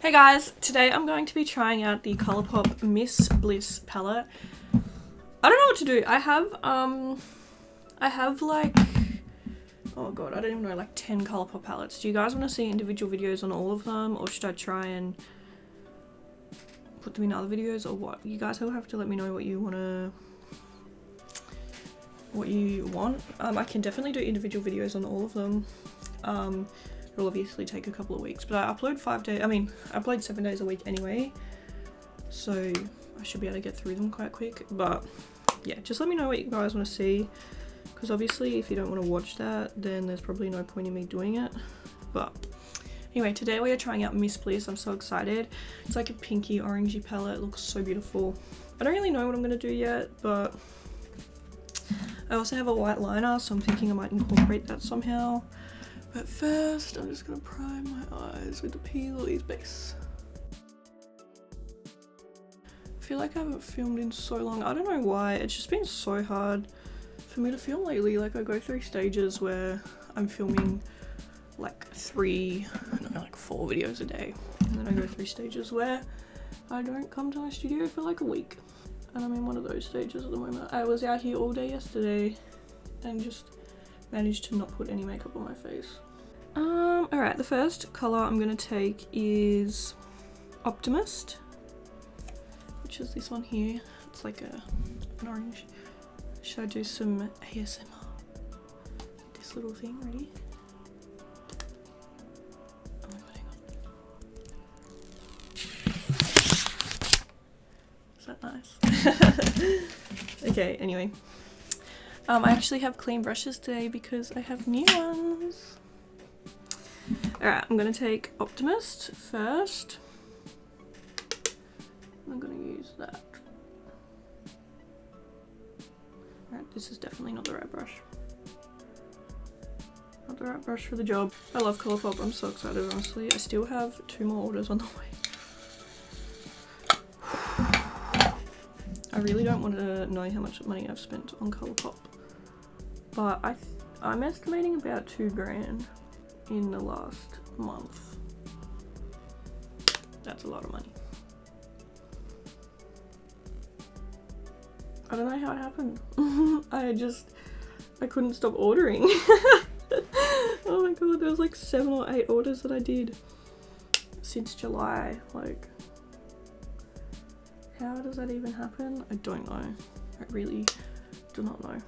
Hey guys, today I'm going to be trying out the Colourpop Miss Bliss palette. I don't know what to do. I have like, oh god, I don't even know, like 10 Colourpop palettes. Do you guys want to see individual videos on all of them, or should I try and put them in other videos, or what? You guys will have to let me know what you want. I can definitely do individual videos on all of them. It'll obviously take a couple of weeks, but I upload 7 days a week anyway, so I should be able to get through them quite quick. But yeah, just let me know what you guys want to see, because obviously if you don't want to watch that, then there's probably no point in me doing it. But anyway, today we are trying out Miss Bliss. I'm so excited. It's like a pinky orangey palette. It looks so beautiful. I don't really know what I'm going to do yet, but I also have a white liner, so I'm thinking I might incorporate that somehow. But first, I'm just going to prime my eyes with the Palo base. I feel like I haven't filmed in so long. I don't know why. It's just been so hard for me to film lately. Like, I go through stages where I'm filming like 4 videos a day. And then I go through stages where I don't come to my studio for like a week. And I'm in one of those stages at the moment. I was out here all day yesterday and just managed to not put any makeup on my face. Alright, the first colour I'm going to take is Optimist, which is this one here. It's like an orange. Should I do some ASMR? This little thing, ready? Oh my god, hang on. Is that nice? Okay, anyway. I actually have clean brushes today because I have new ones. Alright, I'm going to take Optimist first. I'm going to use that. Alright, this is definitely not the right brush. Not the right brush for the job. I love Colourpop. I'm so excited, honestly. I still have 2 more orders on the way. I really don't want to know how much money I've spent on Colourpop, but I'm estimating about 2 grand in the last month. That's a lot of money. I don't know how it happened. I couldn't stop ordering. Oh my god, there was like 7 or 8 orders that I did since July. Like, how does that even happen? I don't know. I really do not know.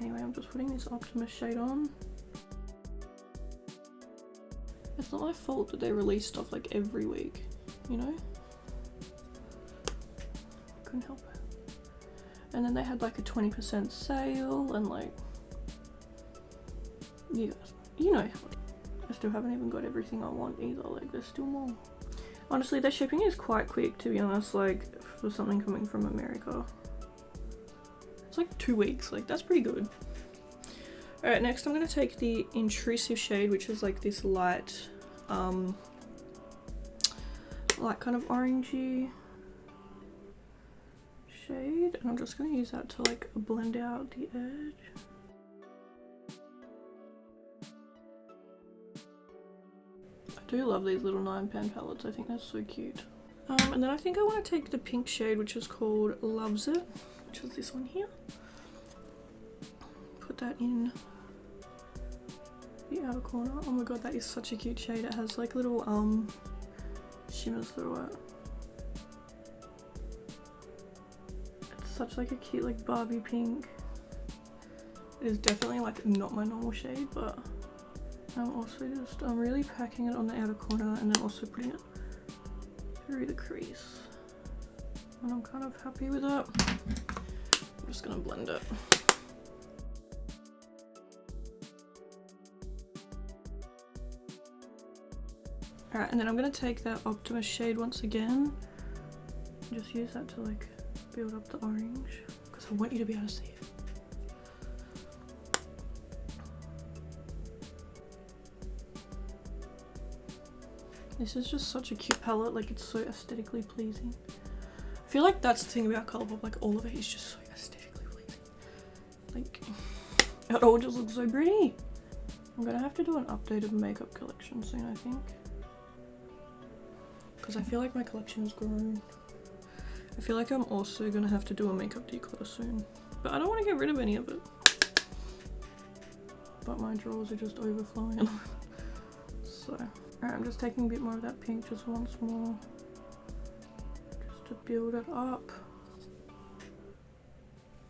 Anyway, I'm just putting this Optimist shade on. It's not my fault that they release stuff like every week, you know? Couldn't help it. And then they had like a 20% sale and like, you guys, you know how it is. I still haven't even got everything I want either, like there's still more. Honestly, their shipping is quite quick, to be honest, like for something coming from America. It's like 2 weeks, like that's pretty good. Alright, next I'm going to take the Intrusive shade, which is like this light kind of orangey shade, and I'm just going to use that to like blend out the edge. I do love these little 9-pan palettes. I think they're so cute. And then I think I want to take the pink shade, which is called Loves It, which is this one here. Put that in the outer corner. Oh my god, that is such a cute shade. It has like little shimmers through it. It's such like a cute like Barbie pink. It is definitely like not my normal shade, but I'm really packing it on the outer corner and then also putting it through the crease. And I'm kind of happy with it. I'm just gonna blend it. Alright, and then I'm going to take that Optimist shade once again. Just use that to like build up the orange, because I want you to be able to see it. This is just such a cute palette, like it's so aesthetically pleasing. I feel like that's the thing about Colourpop, like all of it is just so aesthetically pleasing. Like, it all just looks so pretty. I'm going to have to do an updated makeup collection soon, I think. because I feel like my collection has grown. I feel like I'm also gonna have to do a makeup declutter soon, but I don't want to get rid of any of it. But my drawers are just overflowing. So, alright, I'm just taking a bit more of that pink just once more, just to build it up,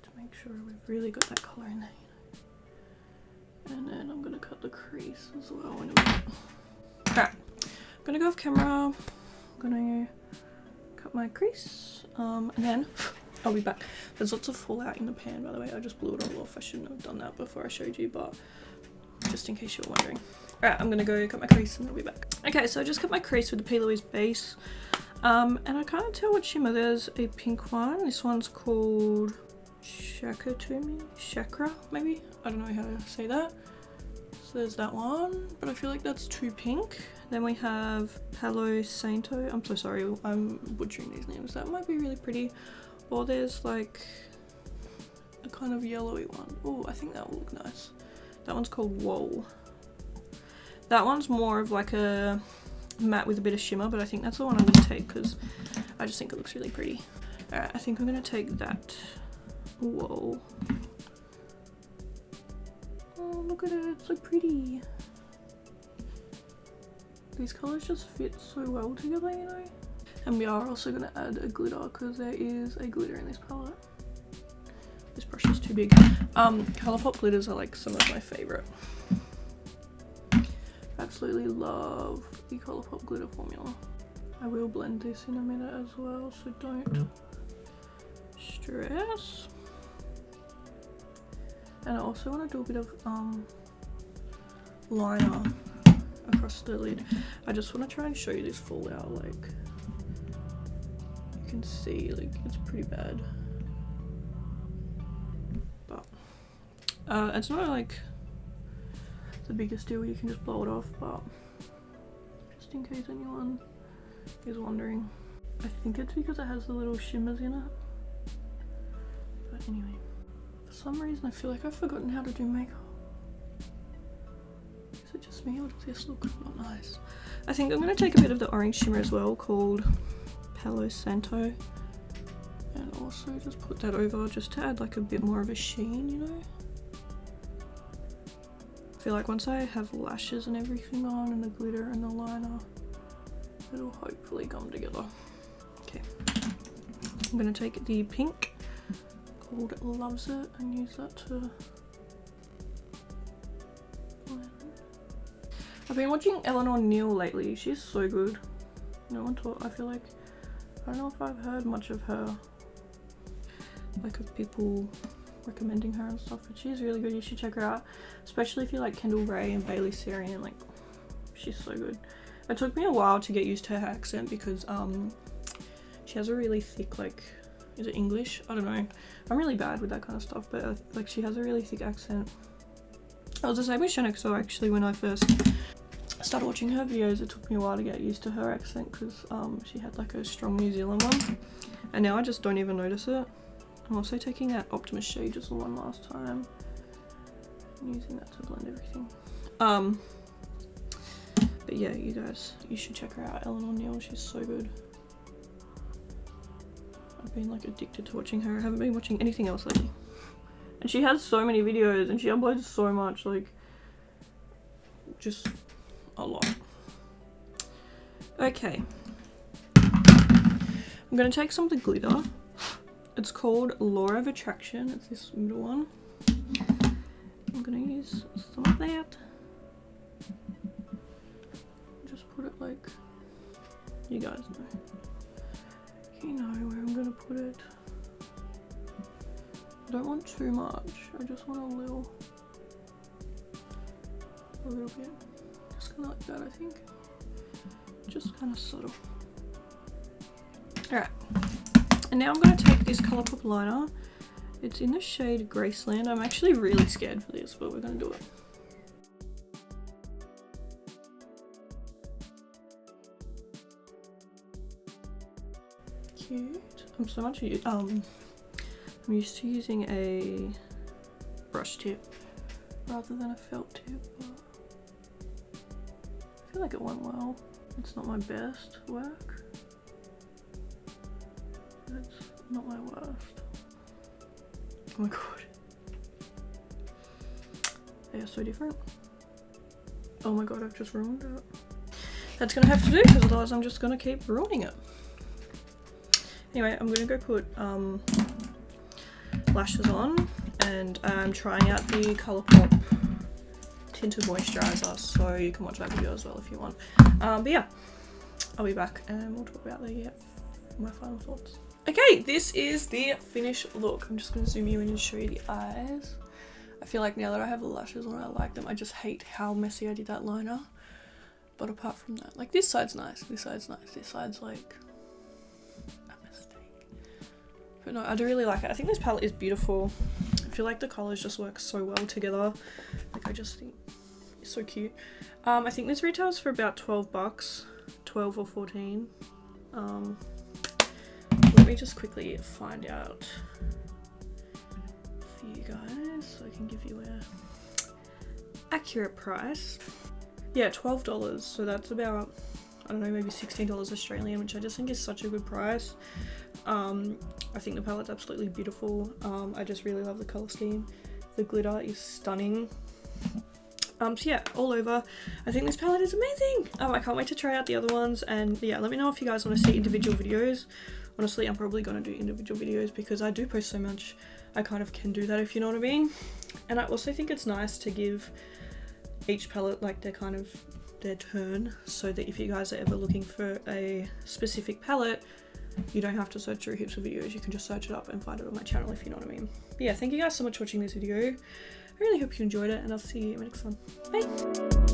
to make sure we've really got that colour in there. And then I'm gonna cut the crease as well in a minute. Alright, I'm gonna go off camera. I'm gonna cut my crease, and then I'll be back. There's lots of fallout in the pan, by the way. I just blew it all off. I shouldn't have done that before I showed you, but just in case you were wondering. Alright, I'm gonna go cut my crease and I'll be back. Okay, so I just cut my crease with the P. Louise base, and I can't tell what shimmer. There's a pink one. This one's called Chakra, maybe? I don't know how to say that. So there's that one, but I feel like that's too pink. Then we have Palo Santo. I'm so sorry, I'm butchering these names. That might be really pretty. Or there's like a kind of yellowy one. Oh, I think that will look nice. That one's called Whoa. That one's more of like a matte with a bit of shimmer, but I think that's the one I'm going to take because I just think it looks really pretty. Alright, I think I'm going to take that. Whoa. Oh, look at it, it's so pretty. These colours just fit so well together, you know? And we are also going to add a glitter because there is a glitter in this palette. This brush is too big. Colourpop glitters are like some of my favourite. Absolutely love the Colourpop glitter formula. I will blend this in a minute as well, so don't stress. And I also want to do a bit of liner across the lid. I just want to try and show you this fallout. Like, you can see, like, it's pretty bad. But it's not like the biggest deal. You can just blow it off, but just in case anyone is wondering, I think it's because it has the little shimmers in it. But anyway, for some reason I feel like I've forgotten how to do makeup. Is it just me or does this look not nice? I think I'm going to take a bit of the orange shimmer as well, called Palo Santo, and also just put that over just to add like a bit more of a sheen, you know? I feel like once I have lashes and everything on and the glitter and the liner, it'll hopefully come together. Okay, I'm going to take the pink called Loves It and use that to blend. I've been watching Eleanor Neal lately. She's so good. No one talk. I feel like, I don't know if I've heard much of her, like of people recommending her and stuff, but she's really good. You should check her out, especially if you like Kendall Ray and Bailey Sarian. Like, she's so good. It took me a while to get used to her accent because she has a really thick, like, is it English? I don't know. I'm really bad with that kind of stuff, but like she has a really thick accent. I was the same with Shannon, so actually when I first started watching her videos, it took me a while to get used to her accent because she had like a strong New Zealand one, and now I just don't even notice it. I'm also taking that Optimus shade just the one last time. I'm using that to blend everything. But yeah, you guys, you should check her out, Eleanor Neal. She's so good. I've been like addicted to watching her. I haven't been watching anything else lately. And she has so many videos and she uploads so much, like, just a lot. Okay. I'm gonna take some of the glitter. It's called Law of Attraction. It's this middle one. I'm gonna use some of that. Just put it like, you guys know. You know where I'm gonna put it. I don't want too much. I just want a little bit. Just kind of like that, I think. Just kind of subtle. Alright. And now I'm going to take this Colourpop liner. It's in the shade Graceland. I'm actually really scared for this, but we're going to do it. Cute. I'm so much I'm used to using a brush tip rather than a felt tip, but I feel like it went well. It's not my best work. It's not my worst. Oh my god. They are so different. Oh my god, I've just ruined it. That's gonna have to do, because otherwise I'm just gonna keep ruining it. Anyway, I'm gonna go put lashes on, and I'm trying out the Colourpop tinted moisturizer, so you can watch that video as well if you want. But yeah, I'll be back and we'll talk about my final thoughts. Okay, this is the finished look. I'm just gonna zoom you in and show you the eyes. I feel like now that I have the lashes on, I like them. I just hate how messy I did that liner. But apart from that, like this side's nice, this side's nice, this side's like a mistake. But no, I do really like it. I think this palette is beautiful. I feel like the colours just work so well together. Like I just think it's so cute. I think this retails for about 12 bucks, 12 or 14. Let me just quickly find out for you guys so I can give you a accurate price. Yeah, $12, so that's about, I don't know, maybe $16 Australian, which I just think is such a good price. I think the palette's absolutely beautiful. I just really love the colour scheme. The glitter is stunning. So yeah, all over. I think this palette is amazing. I can't wait to try out the other ones, and yeah, let me know if you guys want to see individual videos. Honestly, I'm probably going to do individual videos because I do post so much. I kind of can do that, if you know what I mean. And I also think it's nice to give each palette like their turn, so that if you guys are ever looking for a specific palette, you don't have to search through heaps of videos. You can just search it up and find it on my channel, if you know what I mean. But yeah, thank you guys so much for watching this video. I really hope you enjoyed it, and I'll see you in the next one. Bye!